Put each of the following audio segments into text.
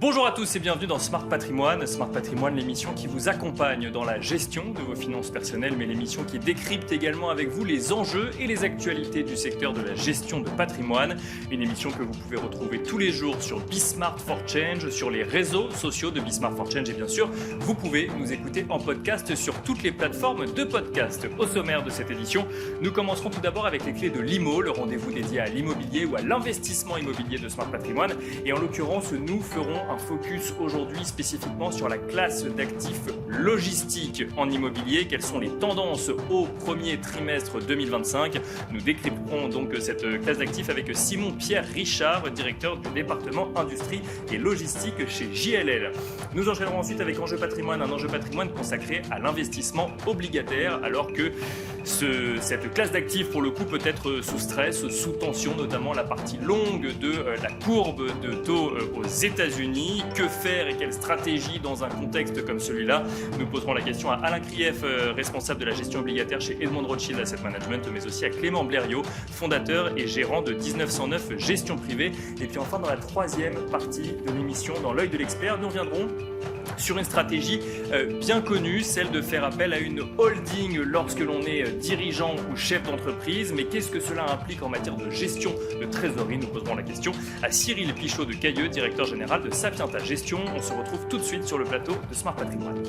Bonjour à tous et bienvenue dans Smart Patrimoine. Smart Patrimoine, l'émission qui vous accompagne dans la gestion de vos finances personnelles, mais l'émission qui décrypte également avec vous les enjeux et les actualités du secteur de la gestion de patrimoine. Une émission que vous pouvez retrouver tous les jours sur Bismart for Change, sur les réseaux sociaux de Bismart for Change et bien sûr, vous pouvez nous écouter en podcast sur toutes les plateformes de podcast. Au sommaire de cette édition, nous commencerons tout d'abord avec les clés de l'IMO, le rendez-vous dédié à l'immobilier ou à l'investissement immobilier de Smart Patrimoine. Et en l'occurrence, nous ferons un focus aujourd'hui spécifiquement sur la classe d'actifs logistiques en immobilier. Quelles sont les tendances au premier trimestre 2025 ? Nous décrypterons donc cette classe d'actifs avec Simon-Pierre Richard, directeur du département industrie et logistique chez JLL. Nous enchaînerons ensuite avec Enjeu Patrimoine, un enjeu patrimoine consacré à l'investissement obligataire, alors que cette classe d'actifs pour le coup peut être sous stress, sous tension, notamment la partie longue de la courbe de taux aux États-Unis. Que faire et quelle stratégie dans un contexte comme celui-là ? Nous poserons la question à Alain Krief, responsable de la gestion obligataire chez Edmond Rothschild Asset Management, mais aussi à Clément Blériot, fondateur et gérant de 1909 Gestion Privée. Et puis enfin, dans la troisième partie de l'émission, dans l'œil de l'expert, nous reviendrons sur une stratégie bien connue, celle de faire appel à une holding lorsque l'on est dirigeant ou chef d'entreprise. Mais qu'est-ce que cela implique en matière de gestion de trésorerie ? Nous poserons la question à Cyril Pichot de Cailleux, directeur général de Sapienta Gestion. On se retrouve tout de suite sur le plateau de Smart Patrimoine.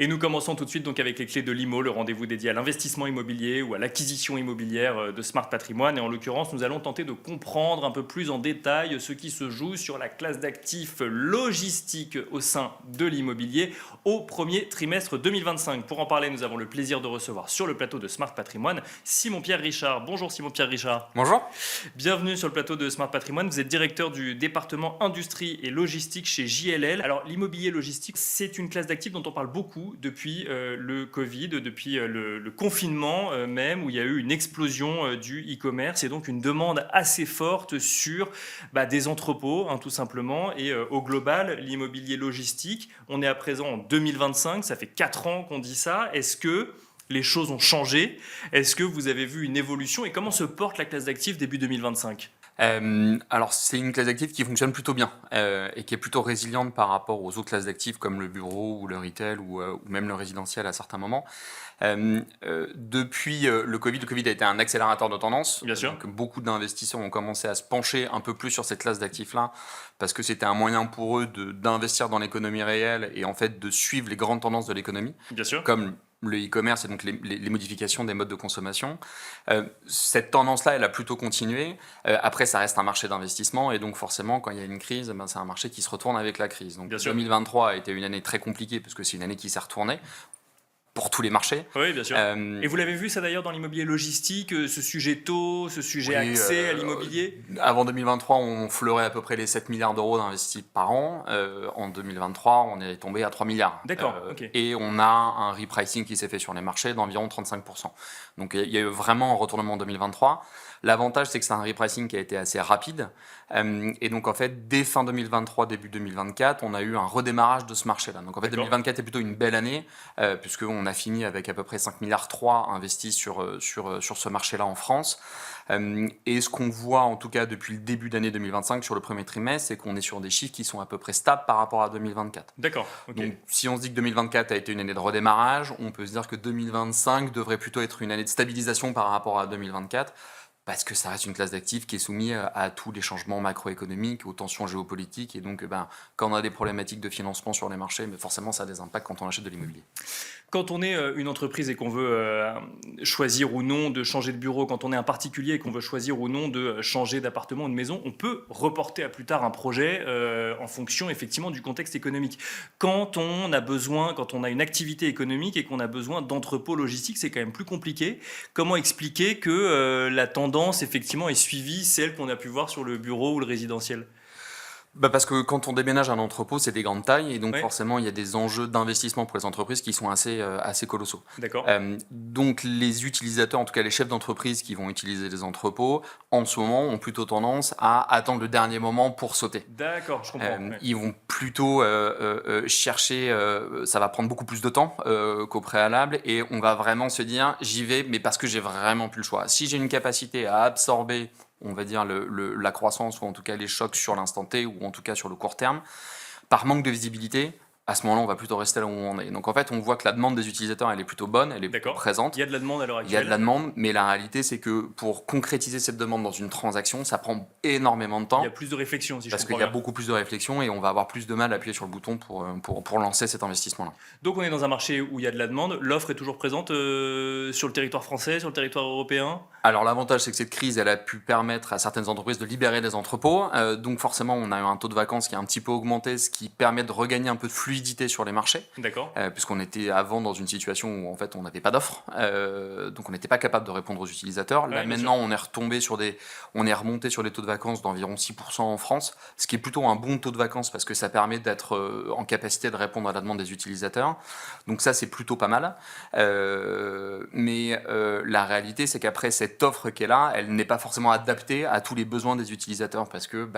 Et nous commençons tout de suite donc avec les clés de l'IMO, le rendez-vous dédié à l'investissement immobilier ou à l'acquisition immobilière de Smart Patrimoine. Et en l'occurrence, nous allons tenter de comprendre un peu plus en détail ce qui se joue sur la classe d'actifs logistiques au sein de l'immobilier au premier trimestre 2025. Pour en parler, nous avons le plaisir de recevoir sur le plateau de Smart Patrimoine Simon-Pierre Richard. Bonjour Simon-Pierre Richard. Bonjour. Bienvenue sur le plateau de Smart Patrimoine. Vous êtes directeur du département industrie et logistique chez JLL. Alors l'immobilier logistique, c'est une classe d'actifs dont on parle beaucoup depuis le Covid, depuis le confinement même, où il y a eu une explosion du e-commerce et donc une demande assez forte sur des entrepôts, tout simplement. Et au global, l'immobilier logistique, on est à présent en 2025, ça fait 4 ans qu'on dit ça. Est-ce que les choses ont changé ? Est-ce que vous avez vu une évolution ? Et comment se porte la classe d'actifs début 2025 ? Alors c'est une classe d'actifs qui fonctionne plutôt bien et qui est plutôt résiliente par rapport aux autres classes d'actifs comme le bureau ou le retail ou même le résidentiel à certains moments. Depuis le Covid a été un accélérateur de tendance. Bien sûr. Donc, beaucoup d'investisseurs ont commencé à se pencher un peu plus sur cette classe d'actifs-là parce que c'était un moyen pour eux d'investir dans l'économie réelle et en fait de suivre les grandes tendances de l'économie. Bien sûr. Comme le e-commerce et donc les modifications des modes de consommation. Cette tendance-là, elle a plutôt continué. Après, ça reste un marché d'investissement et donc forcément, quand il y a une crise, c'est un marché qui se retourne avec la crise. Donc 2023 a été une année très compliquée parce que c'est une année qui s'est retournée pour tous les marchés. Oui, bien sûr. Et vous l'avez vu ça d'ailleurs dans l'immobilier logistique, ce sujet taux, ce sujet accès à l'immobilier ? Avant 2023, on fleurait à peu près les 7 milliards d'euros d'investis par an. En 2023, on est tombé à 3 milliards. D'accord, ok. Et on a un repricing qui s'est fait sur les marchés d'environ 35%. Donc il y a eu vraiment un retournement en 2023. L'avantage, c'est que c'est un repricing qui a été assez rapide. Et donc, en fait, dès fin 2023, début 2024, on a eu un redémarrage de ce marché-là. Donc, en fait, 2024 est plutôt une belle année, puisqu'on a fini avec à peu près 5,3 milliards investis sur ce marché-là en France. Et ce qu'on voit, en tout cas, depuis le début d'année 2025, sur le premier trimestre, c'est qu'on est sur des chiffres qui sont à peu près stables par rapport à 2024. D'accord, ok. Donc, si on se dit que 2024 a été une année de redémarrage, on peut se dire que 2025 devrait plutôt être une année de stabilisation par rapport à 2024. Parce que ça reste une classe d'actifs qui est soumise à tous les changements macroéconomiques, aux tensions géopolitiques. Et donc, quand on a des problématiques de financement sur les marchés, forcément, ça a des impacts quand on achète de l'immobilier. Quand on est une entreprise et qu'on veut choisir ou non de changer de bureau, quand on est un particulier et qu'on veut choisir ou non de changer d'appartement ou de maison, on peut reporter à plus tard un projet en fonction effectivement du contexte économique. Quand on a une activité économique et qu'on a besoin d'entrepôts logistiques, c'est quand même plus compliqué. Comment expliquer que la tendance effectivement est suivie, celle qu'on a pu voir sur le bureau ou le résidentiel ? Parce que quand on déménage un entrepôt, c'est des grandes tailles et donc forcément il y a des enjeux d'investissement pour les entreprises qui sont assez colossaux. D'accord. Donc les utilisateurs, en tout cas les chefs d'entreprise qui vont utiliser les entrepôts, en ce moment ont plutôt tendance à attendre le dernier moment pour sauter. D'accord, je comprends. Ils vont plutôt chercher, ça va prendre beaucoup plus de temps qu'au préalable et on va vraiment se dire j'y vais mais parce que j'ai vraiment plus le choix. Si j'ai une capacité à absorber on va dire, la croissance ou en tout cas les chocs sur l'instant T ou en tout cas sur le court terme, par manque de visibilité, à ce moment-là, on va plutôt rester là où on est. Donc en fait, on voit que la demande des utilisateurs, elle est plutôt bonne, elle est plutôt présente. Il y a de la demande à l'heure actuelle. Il y a de la demande, mais la réalité, c'est que pour concrétiser cette demande dans une transaction, ça prend énormément de temps. Il y a plus de réflexion, si je comprends bien. Parce qu'il y a beaucoup plus de réflexion et on va avoir plus de mal à appuyer sur le bouton pour lancer cet investissement-là. Donc on est dans un marché où il y a de la demande. L'offre est toujours présente sur le territoire français, sur le territoire européen? Alors l'avantage, c'est que cette crise, elle a pu permettre à certaines entreprises de libérer des entrepôts. Donc forcément, on a eu un taux de vacances qui a un petit peu augmenté, ce qui permet de regagner un peu de fluidité sur les marchés. D'accord. Puisqu'on était avant dans une situation où en fait on n'avait pas d'offres, donc on n'était pas capable de répondre aux utilisateurs. Là maintenant on est remonté sur des taux de vacances d'environ 6% en France, ce qui est plutôt un bon taux de vacances parce que ça permet d'être en capacité de répondre à la demande des utilisateurs. Donc ça c'est plutôt pas mal. Mais la réalité c'est qu'après cette offre qui est là, elle n'est pas forcément adaptée à tous les besoins des utilisateurs parce que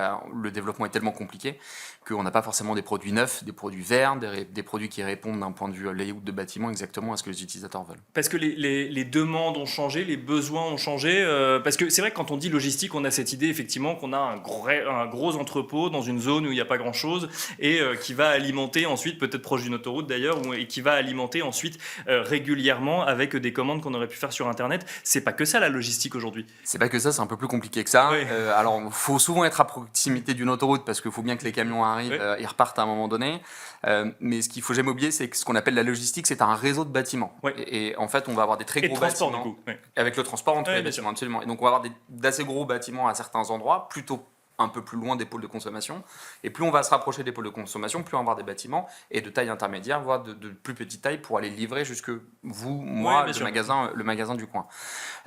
le développement est tellement compliqué qu'on n'a pas forcément des produits neufs, des produits verts, des produits qui répondent d'un point de vue layout de bâtiment exactement à ce que les utilisateurs veulent. Parce que les demandes ont changé, les besoins ont changé. Parce que c'est vrai que quand on dit logistique, on a cette idée effectivement qu'on a un gros entrepôt dans une zone où il n'y a pas grand-chose et qui va alimenter ensuite, peut-être proche d'une autoroute d'ailleurs, et qui va alimenter ensuite régulièrement avec des commandes qu'on aurait pu faire sur Internet. C'est pas que ça la logistique aujourd'hui. C'est pas que ça, c'est un peu plus compliqué que ça. Oui. Alors, il faut souvent être à proximité d'une autoroute parce qu'il faut bien que les camions arrivent et repartent à un moment donné. Mais ce qu'il faut jamais oublier, c'est que ce qu'on appelle la logistique, c'est un réseau de bâtiments. Oui. Et en fait, on va avoir des très gros bâtiments. Du coup. Oui. Avec le transport entre les bâtiments, absolument. Et donc, on va avoir d'assez gros bâtiments à certains endroits, plutôt un peu plus loin des pôles de consommation. Et plus on va se rapprocher des pôles de consommation, plus on va avoir des bâtiments et de taille intermédiaire, voire de plus petite taille pour aller livrer jusque vous, moi, le magasin du coin.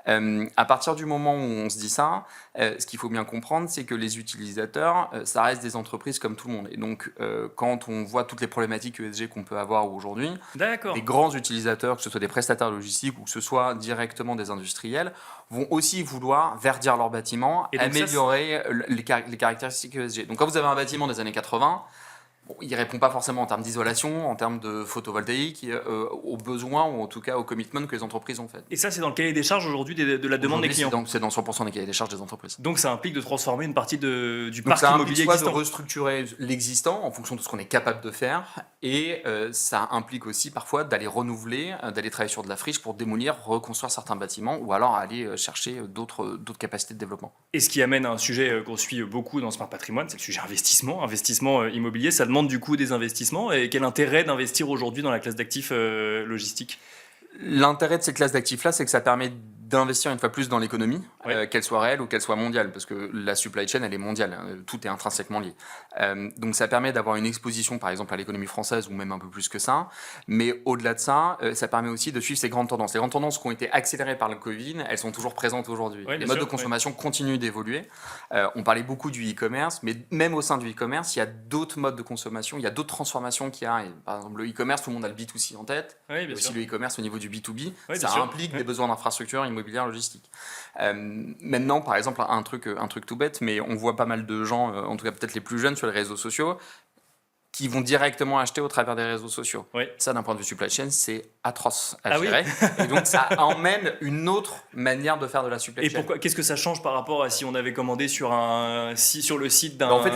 À partir du moment où on se dit ça, ce qu'il faut bien comprendre, c'est que les utilisateurs, ça reste des entreprises comme tout le monde. Et donc, quand on voit toutes les problématiques ESG qu'on peut avoir aujourd'hui, des grands utilisateurs, que ce soit des prestataires logistiques ou que ce soit directement des industriels, vont aussi vouloir verdir leur bâtiment, améliorer les caractéristiques ESG. Donc, quand vous avez un bâtiment des années 80, il ne répond pas forcément en termes d'isolation, en termes de photovoltaïque, aux besoins ou en tout cas aux commitments que les entreprises ont fait. Et ça, c'est dans le cahier des charges aujourd'hui de la demande des clients. C'est dans 100% des cahiers des charges des entreprises. Donc ça implique de transformer une partie du parc immobilier existant. Ça implique de restructurer l'existant en fonction de ce qu'on est capable de faire et ça implique aussi parfois d'aller renouveler, d'aller travailler sur de la friche pour démolir, reconstruire certains bâtiments ou alors aller chercher d'autres capacités de développement. Et ce qui amène à un sujet qu'on suit beaucoup dans Smart Patrimoine, c'est le sujet investissement immobilier. Ça demande du coup des investissements. Et quel intérêt d'investir aujourd'hui dans la classe d'actifs logistiques ? L'intérêt de ces classes d'actifs-là, c'est que ça permet d'investir une fois plus dans l'économie, qu'elle soit réelle ou qu'elle soit mondiale, parce que la supply chain, elle est mondiale, tout est intrinsèquement lié. Donc ça permet d'avoir une exposition, par exemple, à l'économie française, ou même un peu plus que ça, mais au-delà de ça, ça permet aussi de suivre ces grandes tendances. Les grandes tendances qui ont été accélérées par le Covid, elles sont toujours présentes aujourd'hui. Les modes de consommation continuent d'évoluer. On parlait beaucoup du e-commerce, mais même au sein du e-commerce, il y a d'autres modes de consommation, il y a d'autres transformations qu'il y a. Et, par exemple, le e-commerce, tout le monde a le B2C en tête, et aussi le e-commerce au niveau du B2B, ça implique des besoins d'infrastructures immobilières logistiques. Maintenant, par exemple, un truc tout bête, mais on voit pas mal de gens, en tout cas peut-être les plus jeunes sur les réseaux sociaux, qui vont directement acheter au travers des réseaux sociaux. Ça, d'un point de vue supply chain, c'est atroce à gérer. Et donc, ça emmène une autre manière de faire de la supply chain. Et qu'est-ce que ça change par rapport à si on avait commandé sur le site d'un... En fait,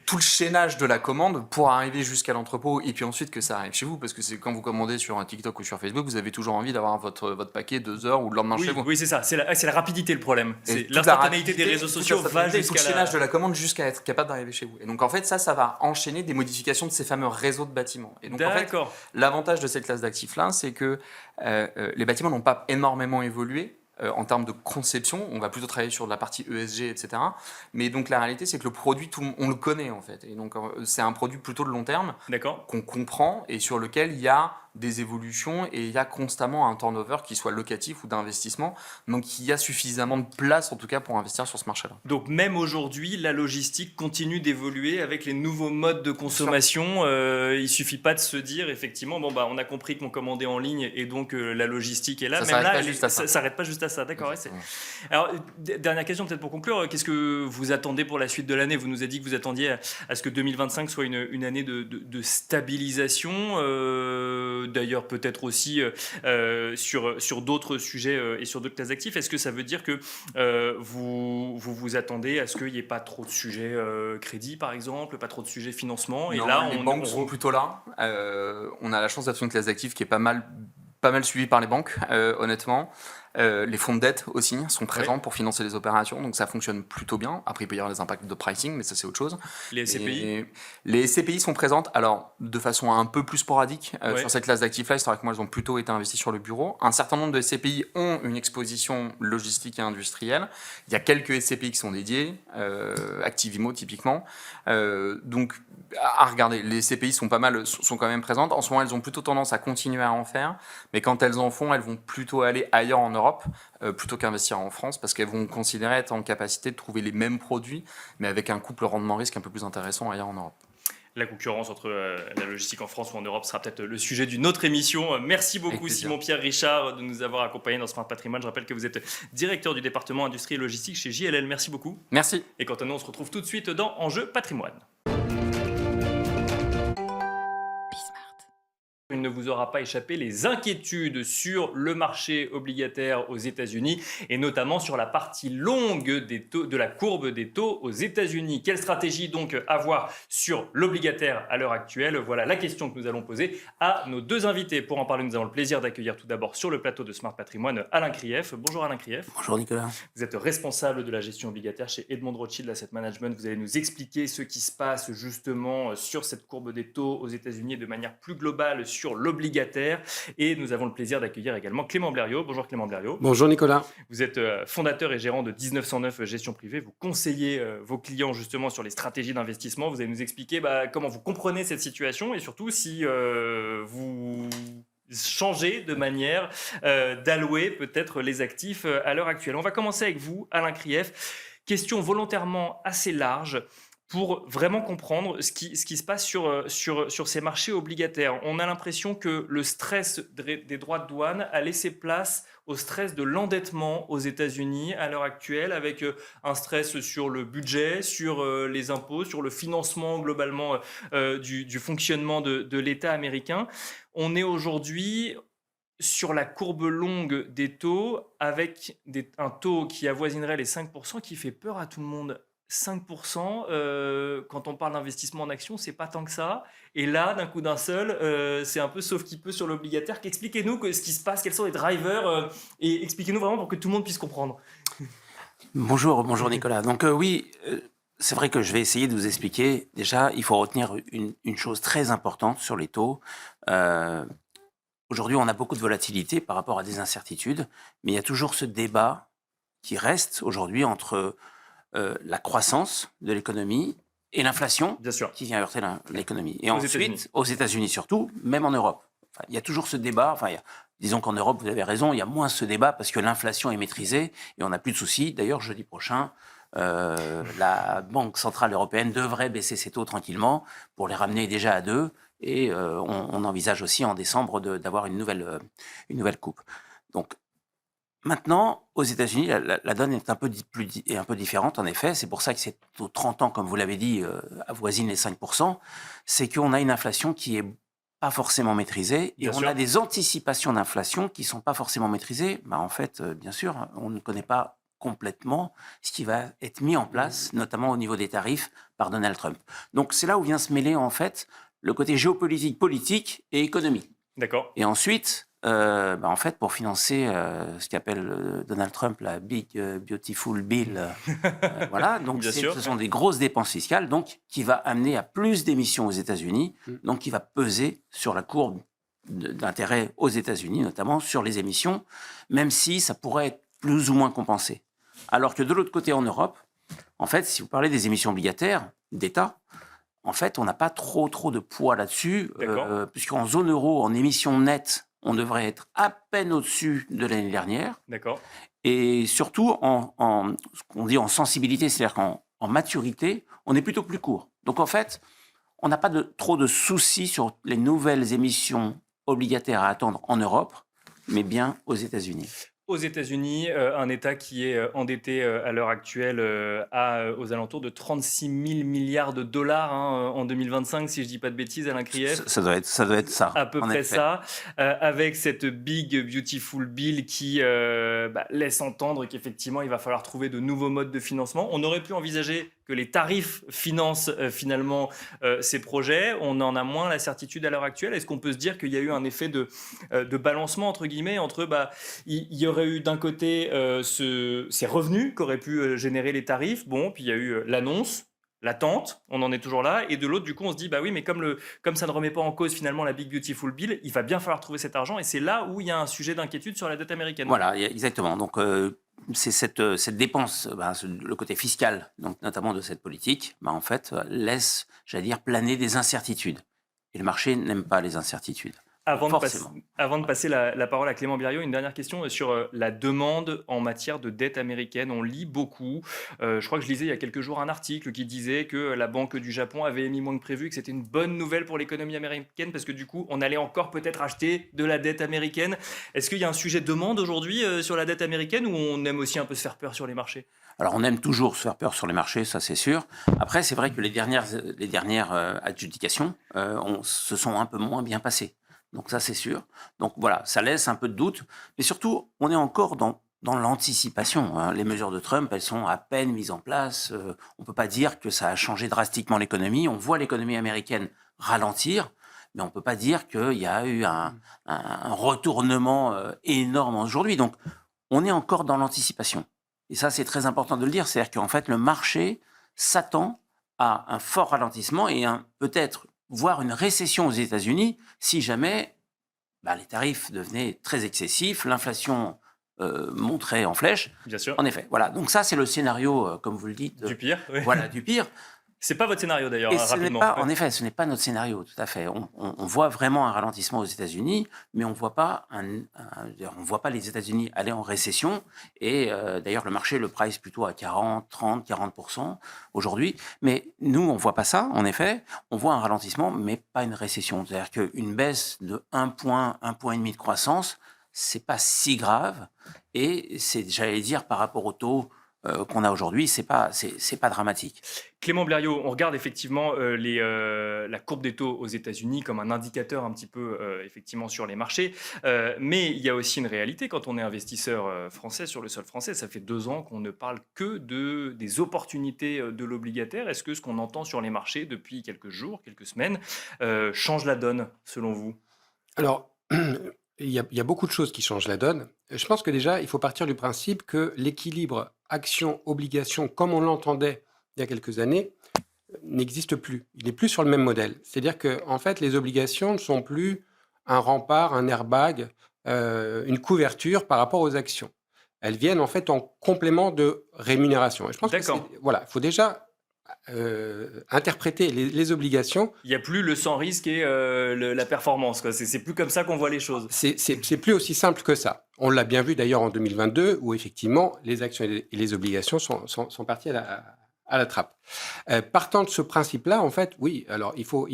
tout le chaînage de la commande pour arriver jusqu'à l'entrepôt et puis ensuite que ça arrive chez vous, parce que c'est quand vous commandez sur un TikTok ou sur Facebook, vous avez toujours envie d'avoir votre paquet 2 heures ou le lendemain chez vous. Oui, c'est ça. C'est la rapidité le problème. C'est l'instantanéité des réseaux sociaux va jusqu'à tout le chaînage de la commande jusqu'à être capable d'arriver chez vous. Et donc, en fait, ça va enchaîner des modification de ces fameux réseaux de bâtiments. Et donc, en fait, l'avantage de cette classe d'actifs-là, c'est que les bâtiments n'ont pas énormément évolué en termes de conception. On va plutôt travailler sur de la partie ESG, etc. Mais donc, la réalité, c'est que le produit, on le connaît, en fait. Et donc, c'est un produit plutôt de long terme qu'on comprend et sur lequel il y a des évolutions et il y a constamment un turnover qui soit locatif ou d'investissement. Donc, il y a suffisamment de place, en tout cas, pour investir sur ce marché-là. Donc, même aujourd'hui, la logistique continue d'évoluer avec les nouveaux modes de consommation. Il ne suffit pas de se dire, effectivement, on a compris qu'on commandait en ligne et donc la logistique est là. Ça ne s'arrête pas juste à ça. D'accord. Alors, dernière question, peut-être pour conclure. Qu'est-ce que vous attendez pour la suite de l'année ? Vous nous avez dit que vous attendiez à ce que 2025 soit une année de stabilisation, d'ailleurs peut-être aussi sur d'autres sujets et sur d'autres classes d'actifs. Est-ce que ça veut dire que vous attendez à ce qu'il n'y ait pas trop de sujets crédit, par exemple, pas trop de sujets financement? Et non, là, les banques sont plutôt là. On a la chance d'être sur une classe d'actifs qui est pas mal suivie par les banques, honnêtement. Les fonds de dette aussi sont présents pour financer les opérations, donc ça fonctionne plutôt bien. Après, il peut y avoir des impacts de pricing, mais ça, c'est autre chose. Les SCPI? Les SCPI sont présentes, alors de façon un peu plus sporadique sur cette classe d'actifs-là. Historiquement, elles ont plutôt été investies sur le bureau. Un certain nombre de SCPI ont une exposition logistique et industrielle. Il y a quelques SCPI qui sont dédiés, Activimo typiquement. Donc, à regarder, les SCPI sont quand même présentes. En ce moment, elles ont plutôt tendance à continuer à en faire, mais quand elles en font, elles vont plutôt aller ailleurs en Europe plutôt qu'investir en France, parce qu'elles vont considérer être en capacité de trouver les mêmes produits, mais avec un couple rendement-risque un peu plus intéressant ailleurs en Europe. La concurrence entre la logistique en France ou en Europe sera peut-être le sujet d'une autre émission. Merci beaucoup Simon-Pierre Richard de nous avoir accompagnés dans Smart Patrimoine. Je rappelle que vous êtes directeur du département industrie et logistique chez JLL. Merci beaucoup. Merci. Et quant à nous, on se retrouve tout de suite dans Enjeu Patrimoine. Il ne vous aura pas échappé les inquiétudes sur le marché obligataire aux États-Unis et notamment sur la partie longue des taux, de la courbe des taux aux États-Unis. Quelle stratégie donc avoir sur l'obligataire à l'heure actuelle? Voilà la question que nous allons poser à nos deux invités. Pour en parler, nous avons le plaisir d'accueillir tout d'abord sur le plateau de Smart Patrimoine Alain Krief. Bonjour Alain Krief. Bonjour Nicolas. Vous êtes responsable de la gestion obligataire chez Edmond Rothschild Asset Management. Vous allez nous expliquer ce qui se passe justement sur cette courbe des taux aux États-Unis de manière plus globale sur l'obligataire. Et nous avons le plaisir d'accueillir également Clément Blériot. Bonjour Clément Blériot. Bonjour Nicolas. Vous êtes fondateur et gérant de 1909 Gestion Privée. Vous conseillez vos clients justement sur les stratégies d'investissement. Vous allez nous expliquer comment vous comprenez cette situation et surtout si vous changez de manière d'allouer peut-être les actifs à l'heure actuelle. On va commencer avec vous, Alain Krief. Question volontairement assez large pour vraiment comprendre ce qui se passe sur ces marchés obligataires. On a l'impression que le stress des droits de douane a laissé place au stress de l'endettement aux États-Unis à l'heure actuelle, avec un stress sur le budget, sur les impôts, sur le financement globalement du fonctionnement de l'État américain. On est aujourd'hui sur la courbe longue des taux, avec un taux qui avoisinerait les 5%, qui fait peur à tout le monde. 5%, quand on parle d'investissement en actions, c'est pas tant que ça. Et là, d'un coup d'un seul, c'est un peu sauf qui peut sur l'obligataire. Expliquez-nous ce qui se passe, quels sont les drivers, et expliquez-nous vraiment pour que tout le monde puisse comprendre. Bonjour Nicolas. Donc oui, c'est vrai que je vais essayer de vous expliquer. Déjà, il faut retenir une chose très importante sur les taux. Aujourd'hui, on a beaucoup de volatilité par rapport à des incertitudes, mais il y a toujours ce débat qui reste aujourd'hui entre la croissance de l'économie et l'inflation qui vient heurter l'économie. Et ensuite, aux États-Unis surtout, même en Europe. Enfin, il y a toujours ce débat. Disons qu'en Europe, vous avez raison, il y a moins ce débat parce que l'inflation est maîtrisée et on n'a plus de soucis. D'ailleurs, jeudi prochain, la Banque Centrale Européenne devrait baisser ses taux tranquillement pour les ramener déjà à 2. Et on envisage aussi en décembre d'avoir une nouvelle coupe. Donc, maintenant, aux États-Unis, la donne est un peu différente, en effet. C'est pour ça que ces taux 30 ans, comme vous l'avez dit, avoisinent les 5%. C'est qu'on a une inflation qui n'est pas forcément maîtrisée. Et on a des anticipations d'inflation qui ne sont pas forcément maîtrisées. En fait, bien sûr, on ne connaît pas complètement ce qui va être mis en place, notamment au niveau des tarifs, par Donald Trump. Donc, c'est là où vient se mêler, en fait, le côté géopolitique, politique et économique. D'accord. Et ensuite... en fait, pour financer ce qu'appelle Donald Trump la Big Beautiful Bill, voilà, donc ce sont des grosses dépenses fiscales, donc qui va amener à plus d'émissions aux États-Unis, donc qui va peser sur la courbe d'intérêt aux États-Unis, notamment sur les émissions, même si ça pourrait être plus ou moins compensé. Alors que de l'autre côté, en Europe, en fait, si vous parlez des émissions obligataires d'État, en fait, on n'a pas trop de poids là-dessus, puisqu'en zone euro, en émissions nettes, on devrait être à peine au-dessus de l'année dernière. D'accord. Et surtout, ce qu'on dit en sensibilité, c'est-à-dire qu'en maturité, on est plutôt plus court. Donc en fait, on n'a pas trop de soucis sur les nouvelles émissions obligataires à attendre en Europe, mais bien aux États-Unis. Aux États-Unis, un État qui est endetté à l'heure actuelle aux alentours de 36 000 milliards de dollars en 2025, si je ne dis pas de bêtises, Alain Krief. Ça doit être ça. À peu près effet. ça, avec cette Big Beautiful Bill qui laisse entendre qu'effectivement il va falloir trouver de nouveaux modes de financement. On aurait pu envisager que les tarifs financent finalement ces projets. On en a moins la certitude à l'heure actuelle. Est-ce qu'on peut se dire qu'il y a eu un effet de balancement entre guillemets entre il y aurait eu d'un côté ces revenus qu'auraient pu générer les tarifs, puis il y a eu l'annonce, l'attente, on en est toujours là, et de l'autre, du coup, on se dit, oui, mais comme ça ne remet pas en cause finalement la Big Beautiful Bill, il va bien falloir trouver cet argent, et c'est là où il y a un sujet d'inquiétude sur la dette américaine. Voilà, exactement. Donc, c'est cette dépense, le côté fiscal, donc notamment de cette politique, en fait, laisse, j'allais dire, planer des incertitudes. Et le marché n'aime pas les incertitudes. Avant de passer la parole à Clément Biriot, une dernière question sur la demande en matière de dette américaine. On lit beaucoup. Je crois que je lisais il y a quelques jours un article qui disait que la Banque du Japon avait émis moins que prévu, que c'était une bonne nouvelle pour l'économie américaine parce que du coup, on allait encore peut-être acheter de la dette américaine. Est-ce qu'il y a un sujet de demande aujourd'hui sur la dette américaine ou on aime aussi un peu se faire peur sur les marchés ? Alors, on aime toujours se faire peur sur les marchés, ça c'est sûr. Après, c'est vrai que les dernières adjudications se sont un peu moins bien passées. Donc ça, c'est sûr. Donc voilà, ça laisse un peu de doute. Mais surtout, on est encore dans l'anticipation. Les mesures de Trump, elles sont à peine mises en place. On ne peut pas dire que ça a changé drastiquement l'économie. On voit l'économie américaine ralentir, mais on ne peut pas dire qu'il y a eu un retournement énorme aujourd'hui. Donc, on est encore dans l'anticipation. Et ça, c'est très important de le dire. C'est-à-dire qu'en fait, le marché s'attend à un fort ralentissement et peut-être voire une récession aux États-Unis si jamais les tarifs devenaient très excessifs, l'inflation monterait en flèche. Bien sûr. En effet, voilà. Donc ça, c'est le scénario, comme vous le dites. Du pire. Oui. Voilà, du pire. C'est pas votre scénario d'ailleurs, Et rapidement. En effet, ce n'est pas notre scénario, tout à fait. On voit vraiment un ralentissement aux États-Unis, mais on ne voit pas les États-Unis aller en récession. Et d'ailleurs, le marché le price plutôt à 40% aujourd'hui. Mais nous, on ne voit pas ça, en effet. On voit un ralentissement, mais pas une récession. C'est-à-dire qu'une baisse de 1 point et demi de croissance, ce n'est pas si grave. Et c'est, j'allais dire, par rapport au taux qu'on a aujourd'hui, c'est pas dramatique. Clément Blériot, on regarde effectivement la courbe des taux aux États-Unis comme un indicateur un petit peu effectivement sur les marchés, mais il y a aussi une réalité quand on est investisseur français sur le sol français. Ça fait 2 ans qu'on ne parle que des opportunités de l'obligataire. Est-ce que ce qu'on entend sur les marchés depuis quelques jours, quelques semaines, change la donne selon vous ? Alors, il y a beaucoup de choses qui changent la donne. Je pense que déjà, il faut partir du principe que l'équilibre action-obligation, comme on l'entendait il y a quelques années, n'existe plus. Il n'est plus sur le même modèle. C'est-à-dire que, en fait, les obligations ne sont plus un rempart, un airbag, une couverture par rapport aux actions. Elles viennent en fait en complément de rémunération. Et je pense que il faut déjà interpréter les obligations. Il n'y a plus le sans risque et la performance, quoi. C'est plus comme ça qu'on voit les choses. C'est plus aussi simple que ça. On l'a bien vu d'ailleurs en 2022, où effectivement les actions et les obligations sont parties à la trappe. Partant de ce principe-là, en fait, oui, alors il faut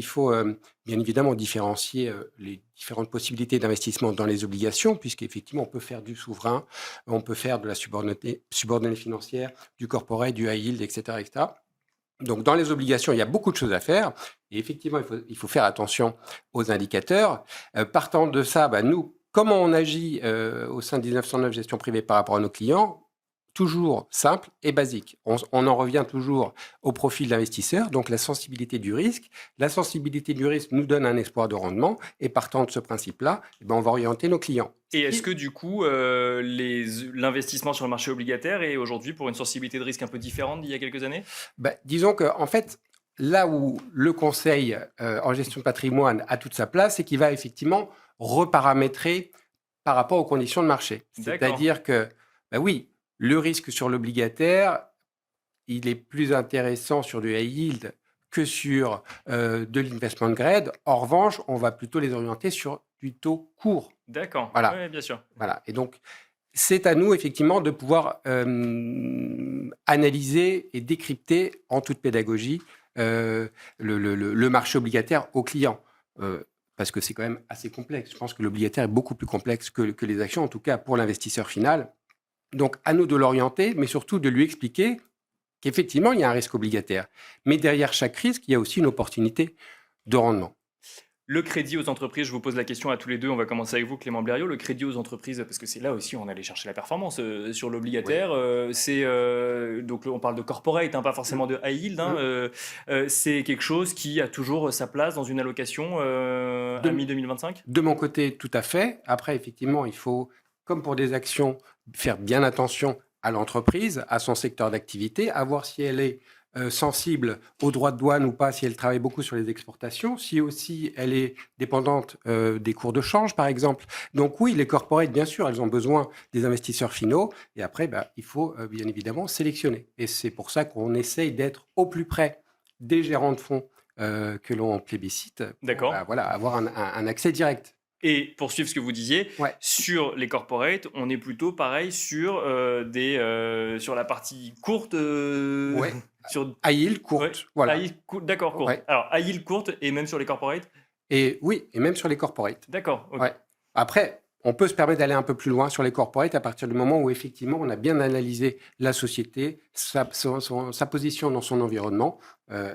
bien évidemment différencier les différentes possibilités d'investissement dans les obligations, puisqu'effectivement, on peut faire du souverain, on peut faire de la subordonnée financière, du corporate, du high yield, etc., etc. Donc, dans les obligations, il y a beaucoup de choses à faire. Et effectivement, il faut faire attention aux indicateurs. Partant de ça, nous, comment on agit au sein de 1909 Gestion Privée par rapport à nos clients ? Toujours simple et basique. On en revient toujours au profil de l'investisseur, donc la sensibilité du risque. La sensibilité du risque nous donne un espoir de rendement. Et partant de ce principe-là, on va orienter nos clients. Et est-ce que du coup, l'investissement sur le marché obligataire est aujourd'hui pour une sensibilité de risque un peu différente d'il y a quelques années ? Disons qu'en fait, là où le conseil en gestion de patrimoine a toute sa place, c'est qu'il va effectivement reparamétrer par rapport aux conditions de marché. C'est-à-dire que, oui, le risque sur l'obligataire, il est plus intéressant sur du high yield que sur de l'investment grade. En revanche, on va plutôt les orienter sur du taux court. D'accord, voilà. Oui, bien sûr. Voilà. Et donc, c'est à nous, effectivement, de pouvoir analyser et décrypter en toute pédagogie le marché obligataire aux clients. parce que c'est quand même assez complexe. Je pense que l'obligataire est beaucoup plus complexe que les actions, en tout cas pour l'investisseur final. Donc, à nous de l'orienter, mais surtout de lui expliquer qu'effectivement, il y a un risque obligataire. Mais derrière chaque risque, il y a aussi une opportunité de rendement. Le crédit aux entreprises, je vous pose la question à tous les deux, on va commencer avec vous Clément Blériot, le crédit aux entreprises, parce que c'est là aussi où on allait chercher la performance sur l'obligataire, donc on parle de corporate, pas forcément de high yield, c'est quelque chose qui a toujours sa place dans une allocation à mi-2025 ? De mon côté, tout à fait. Après, effectivement, il faut, comme pour des actions, faire bien attention à l'entreprise, à son secteur d'activité, à voir si elle est sensible aux droits de douane ou pas, si elle travaille beaucoup sur les exportations, si aussi elle est dépendante des cours de change, par exemple. Donc oui, les corporates, bien sûr, elles ont besoin des investisseurs finaux. Et après, il faut bien évidemment sélectionner. Et c'est pour ça qu'on essaye d'être au plus près des gérants de fonds que l'on plébiscite. D'accord. Voilà, avoir un accès direct. Et pour suivre ce que vous disiez, sur les corporates, on est plutôt pareil sur, sur la partie courte. Sur high yield courte. Voilà. D'accord, courte. Ouais. Alors, high yield courte et même sur les corporates ? Et oui, et même sur les corporates. D'accord. Okay. Ouais. Après, on peut se permettre d'aller un peu plus loin sur les corporates à partir du moment où effectivement on a bien analysé la société, sa position dans son environnement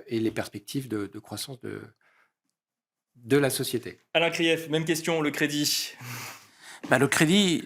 et les perspectives de croissance de la société. Alain Krief, même question, le crédit. Le crédit,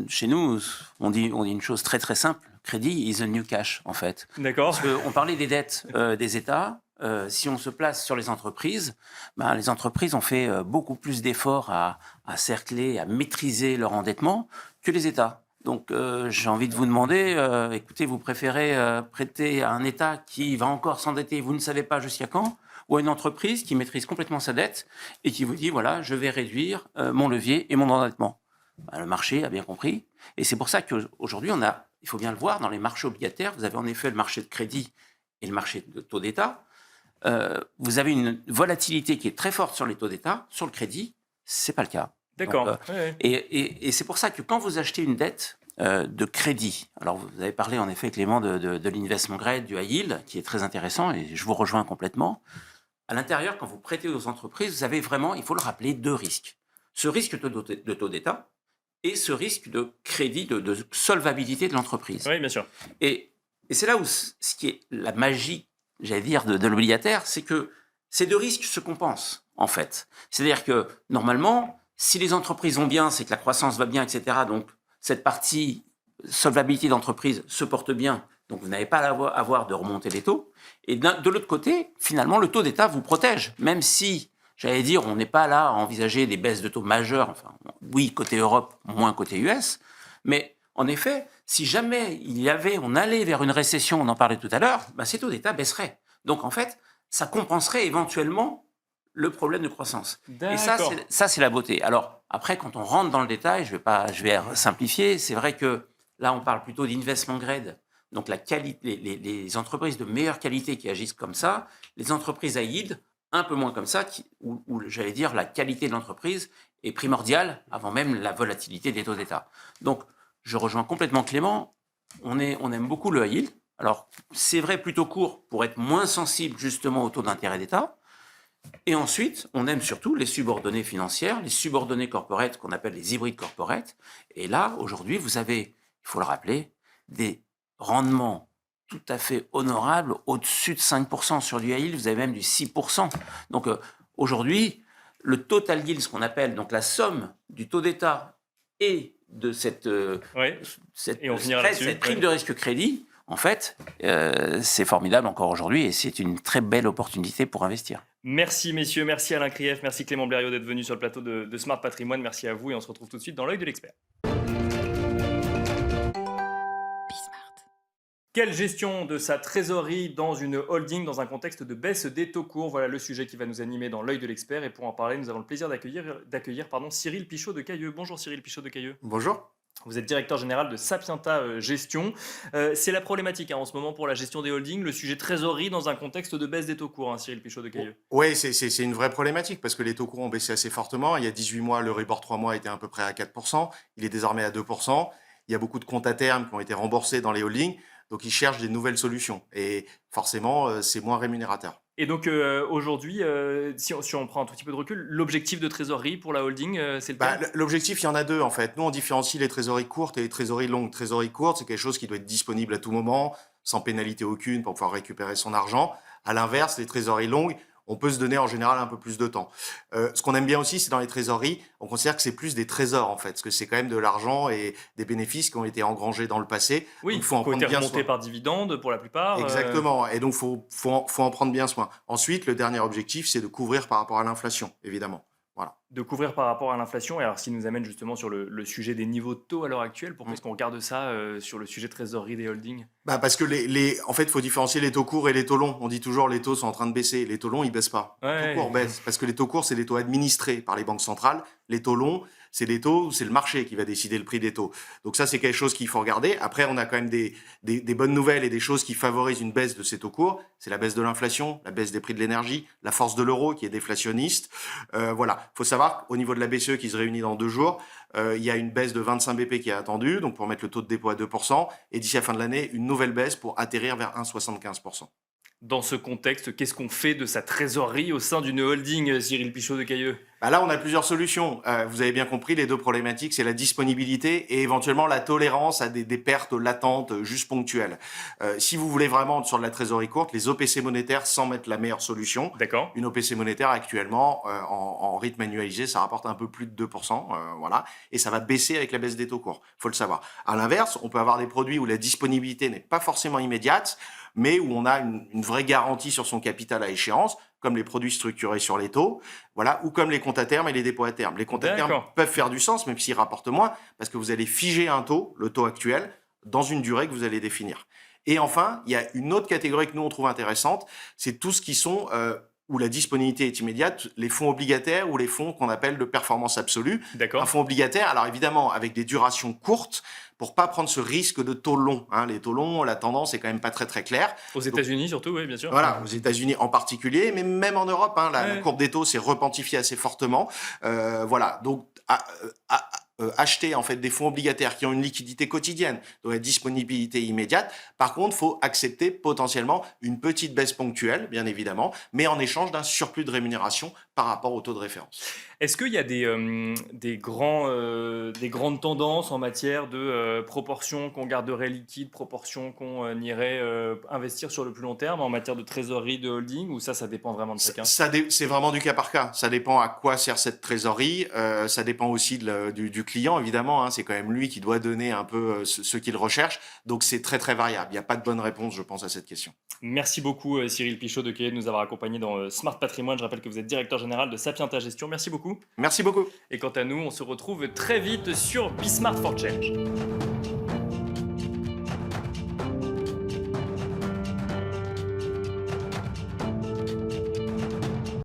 chez nous, on dit une chose très très simple. Crédit is the new cash, en fait. D'accord. Parce qu'on parlait des dettes des États. Si on se place sur les entreprises ont fait beaucoup plus d'efforts à cercler, à maîtriser leur endettement que les États. Donc, j'ai envie de vous demander, écoutez, vous préférez prêter à un État qui va encore s'endetter, vous ne savez pas jusqu'à quand, ou à une entreprise qui maîtrise complètement sa dette et qui vous dit, voilà, je vais réduire mon levier et mon endettement. Le marché a bien compris. Et c'est pour ça qu'aujourd'hui, il faut bien le voir, dans les marchés obligataires, vous avez en effet le marché de crédit et le marché de taux d'État. Vous avez une volatilité qui est très forte sur les taux d'État. Sur le crédit, c'est pas le cas. D'accord. Donc, et c'est pour ça que quand vous achetez une dette de crédit, alors vous avez parlé en effet, Clément, de l'investment grade, du high yield, qui est très intéressant, et je vous rejoins complètement. À l'intérieur, quand vous prêtez aux entreprises, vous avez vraiment, il faut le rappeler, deux risques. Ce risque de taux d'État et ce risque de crédit, de solvabilité de l'entreprise. Oui, bien sûr. Et c'est là où ce qui est la magie, j'allais dire, de l'obligataire, c'est que ces deux risques se compensent, en fait. C'est-à-dire que, normalement, si les entreprises vont bien, c'est que la croissance va bien, etc. Donc, cette partie solvabilité d'entreprise se porte bien. Donc, vous n'avez pas à avoir de remonter les taux. Et de l'autre côté, finalement, le taux d'État vous protège. Même si, j'allais dire, on n'est pas là à envisager des baisses de taux majeures. Enfin, oui, côté Europe, moins côté US. Mais en effet, si jamais on allait vers une récession, on en parlait tout à l'heure, ces taux d'État baisseraient. Donc, en fait, ça compenserait éventuellement le problème de croissance. D'accord. Et ça, c'est la beauté. Alors, après, quand on rentre dans le détail, je vais simplifier, c'est vrai que là, on parle plutôt d'investment grade. Donc, les entreprises de meilleure qualité qui agissent comme ça, les entreprises à yield, un peu moins comme ça, où j'allais dire, la qualité de l'entreprise est primordiale avant même la volatilité des taux d'État. Donc, je rejoins complètement Clément, on aime beaucoup le high yield. Alors, c'est vrai plutôt court pour être moins sensible justement au taux d'intérêt d'État. Et ensuite, on aime surtout les subordonnées financières, les subordonnées corporates qu'on appelle les hybrides corporates. Et là, aujourd'hui, vous avez, il faut le rappeler, des rendements tout à fait honorables, au-dessus de 5% sur du high yield, vous avez même du 6%. Donc aujourd'hui, le total yield, ce qu'on appelle donc la somme du taux d'État et de cette prime de risque crédit, en fait, c'est formidable encore aujourd'hui et c'est une très belle opportunité pour investir. Merci messieurs, merci Alain Krief, merci Clément Blériot d'être venu sur le plateau de Smart Patrimoine, merci à vous et on se retrouve tout de suite dans l'œil de l'expert. Quelle gestion de sa trésorerie dans une holding dans un contexte de baisse des taux courts? Voilà le sujet qui va nous animer dans l'œil de l'expert. Et pour en parler, nous avons le plaisir d'accueillir Cyril Pichot de Cailleux. Bonjour Cyril Pichot de Cailleux. Bonjour. Vous êtes directeur général de Sapienta Gestion. C'est la problématique en ce moment pour la gestion des holdings, le sujet trésorerie dans un contexte de baisse des taux courts, Cyril Pichot de Cailleux. Oui, c'est une vraie problématique parce que les taux courts ont baissé assez fortement. Il y a 18 mois, le Euribor 3 mois était à peu près à 4%. Il est désormais à 2%. Il y a beaucoup de comptes à terme qui ont été remboursés dans les holdings. Donc, ils cherchent des nouvelles solutions. Et forcément, c'est moins rémunérateur. Et donc aujourd'hui, si on prend un tout petit peu de recul, l'objectif de trésorerie pour la holding, c'est lequel? L'objectif, il y en a deux en fait. Nous, on différencie les trésoreries courtes et les trésoreries longues. Trésorerie courte, c'est quelque chose qui doit être disponible à tout moment, sans pénalité aucune, pour pouvoir récupérer son argent. À l'inverse, les trésoreries longues, on peut se donner en général un peu plus de temps. Ce qu'on aime bien aussi, c'est dans les trésoreries, on considère que c'est plus des trésors en fait, parce que c'est quand même de l'argent et des bénéfices qui ont été engrangés dans le passé. Oui, il faut en qui ont prendre été bien remontés soin. par dividende pour la plupart. Exactement. Et donc, faut en prendre bien soin. Ensuite, le dernier objectif, c'est de couvrir par rapport à l'inflation, évidemment. Voilà. De couvrir par rapport à l'inflation. Et alors, ce qui nous amène justement sur le sujet des niveaux de taux à l'heure actuelle, pourquoi est-ce qu'on regarde ça sur le sujet trésorerie des holdings? Parce que en fait, il faut différencier les taux courts et les taux longs. On dit toujours les taux sont en train de baisser. Les taux longs, ils baissent pas. Ouais. Les taux courts baissent. Parce que les taux courts, c'est les taux administrés par les banques centrales. Les taux longs, c'est les taux, c'est le marché qui va décider le prix des taux. Donc ça, c'est quelque chose qu'il faut regarder. Après, on a quand même des bonnes nouvelles et des choses qui favorisent une baisse de ces taux courts. C'est la baisse de l'inflation, la baisse des prix de l'énergie, la force de l'euro qui est déflationniste. Voilà. Faut savoir, au niveau de la BCE qui se réunit dans 2 jours, il y a une baisse de 25 BP qui est attendue, donc pour mettre le taux de dépôt à 2%, et d'ici la fin de l'année, une nouvelle baisse pour atterrir vers 1,75%. Dans ce contexte, qu'est-ce qu'on fait de sa trésorerie au sein d'une holding, Cyril Pichot de Cailleux? Là, on a plusieurs solutions. Vous avez bien compris, les deux problématiques, c'est la disponibilité et éventuellement la tolérance à des pertes latentes juste ponctuelles. Si vous voulez vraiment sur de la trésorerie courte, les OPC monétaires semblent être la meilleure solution. D'accord. Une OPC monétaire actuellement, en rythme annualisé, ça rapporte un peu plus de 2%, voilà, et ça va baisser avec la baisse des taux courts. Faut le savoir. À l'inverse, on peut avoir des produits où la disponibilité n'est pas forcément immédiate, mais où on a une vraie garantie sur son capital à échéance, comme les produits structurés sur les taux, voilà, ou comme les comptes à terme et les dépôts à terme. Les comptes à terme peuvent faire du sens, même s'ils rapportent moins, parce que vous allez figer un taux, le taux actuel, dans une durée que vous allez définir. Et enfin, il y a une autre catégorie que nous on trouve intéressante, c'est tout ce qui sont où la disponibilité est immédiate, les fonds obligataires ou les fonds qu'on appelle de performance absolue. D'accord. Un fonds obligataire, alors évidemment avec des durations courtes, pour pas prendre ce risque de taux long. Les taux longs, la tendance est quand même pas très très claire. Aux États-Unis surtout, oui, bien sûr. Voilà, aux États-Unis en particulier, mais même en Europe, la courbe des taux s'est repentifiée assez fortement. Voilà, donc acheter en fait des fonds obligataires qui ont une liquidité quotidienne, donc la disponibilité immédiate. Par contre, faut accepter potentiellement une petite baisse ponctuelle, bien évidemment, mais en échange d'un surplus de rémunération par rapport au taux de référence. Est-ce qu'il y a des grandes tendances en matière de proportion qu'on garderait liquide, proportion qu'on irait investir sur le plus long terme en matière de trésorerie, de holding, ou ça dépend vraiment de chacun? C'est vraiment du cas par cas. Ça dépend à quoi sert cette trésorerie. Ça dépend aussi du client, évidemment. C'est quand même lui qui doit donner un peu ce qu'il recherche. Donc c'est très très variable. Il n'y a pas de bonne réponse, je pense, à cette question. Merci beaucoup Cyril Pichot de Cailleux de nous avoir accompagnés dans Smart Patrimoine. Je rappelle que vous êtes directeur général de Sapienta Gestion. Merci beaucoup. Merci beaucoup. Et quant à nous, on se retrouve très vite sur Be Smart for Change.